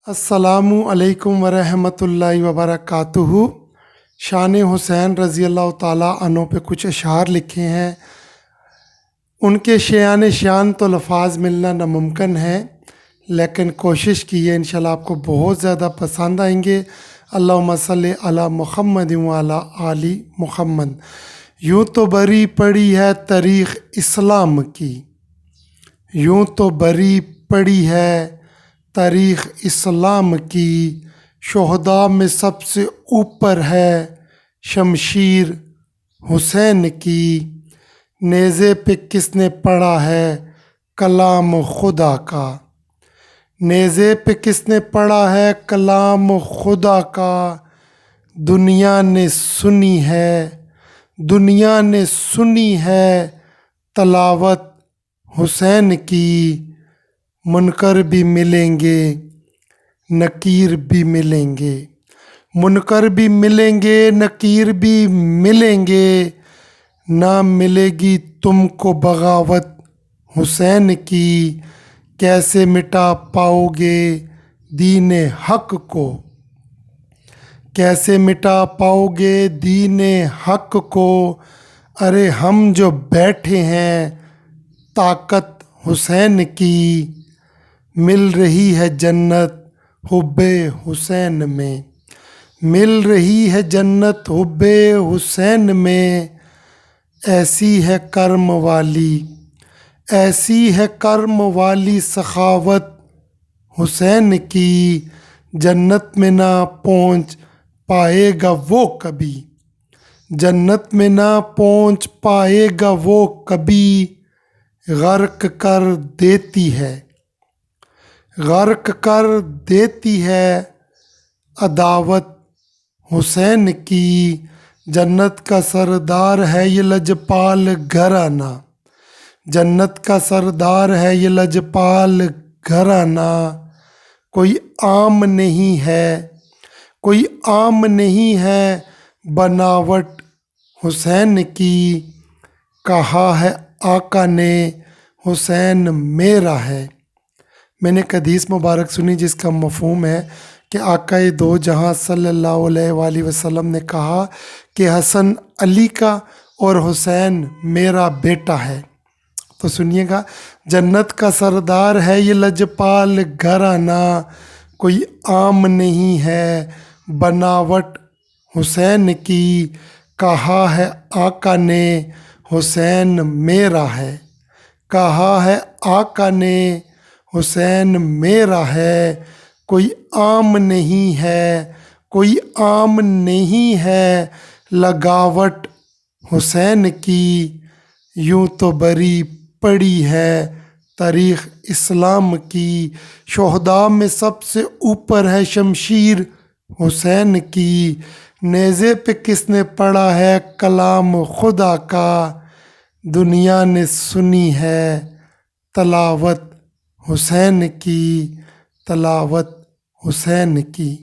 अस्सलामु अलैकुम वरहमतुल्लाहि वबरकातुहू। शान हुसैन रज़ी अल्लाह ताला अन्हु पे कुछ अशार लिखे हैं। उनके शान शान तो लफाज मिलना नामुमकिन है, लेकिन कोशिश की है, इंशाल्लाह आपको बहुत ज़्यादा पसंद आएंगे। अल्लाहुम्मा सल्ली अला मुहम्मद व अला आली मुहम्मद। यूँ तो बरी पड़ी है तारीख़ इस्लाम की, यूँ तो बरी पड़ी है तारीख़ इस्लाम की, शुहदा में सबसे ऊपर है शमशीर हुसैन की। नेज़े पे किसने पढ़ा है कलाम खुदा का, नेज़े पे किसने पढ़ा है कलाम खुदा का। दुनिया ने सुनी है, दुनिया ने सुनी है तलावत हुसैन की। मुनकर भी मिलेंगे नकीर भी मिलेंगे, मुनकर भी मिलेंगे नकीर भी मिलेंगे। ना मिलेगी तुमको बगावत हुसैन की, कैसे मिटा पाओगे दीन हक को, कैसे मिटा पाओगे दीन हक को। अरे हम जो बैठे हैं ताकत हुसैन की, मिल रही है जन्नत हुब्बे हुसैन में, मिल रही है जन्नत हुब्बे हुसैन में। ऐसी है कर्म वाली, ऐसी है कर्म वाली सखावत हुसैन की। जन्नत में ना पहुँच पाएगा वो कभी, जन्नत में ना पहुँच पाएगा वो कभी। गर्क कर देती है, गर्क कर देती है अदावत हुसैन की। जन्नत का सरदार है ये लजपाल घराना, जन्नत का सरदार है ये लजपाल घराना। कोई आम नहीं है, कोई आम नहीं है बनावट हुसैन की। कहा है आका ने हुसैन मेरा है। मैंने एक हदीस मुबारक सुनी जिसका मफ़हूम है कि आका दो जहां सल्लल्लाहु अलैहि वसल्लम ने कहा कि हसन अली का और हुसैन मेरा बेटा है। तो सुनिएगा, जन्नत का सरदार है ये लजपाल घराना, कोई आम नहीं है बनावट हुसैन की। कहा है आका ने हुसैन मेरा है, कहा है आका ने हुसैन मेरा है। कोई आम नहीं है, कोई आम नहीं है लगावट हुसैन की। यूँ तो बरी पड़ी है तारीख़ इस्लाम की, शुहदा में सबसे ऊपर है शमशीर हुसैन की। नेज़े पे किसने पढ़ा है कलाम खुदा का, दुनिया ने सुनी है तलावत हुसैन की, तलावत हुसैन की।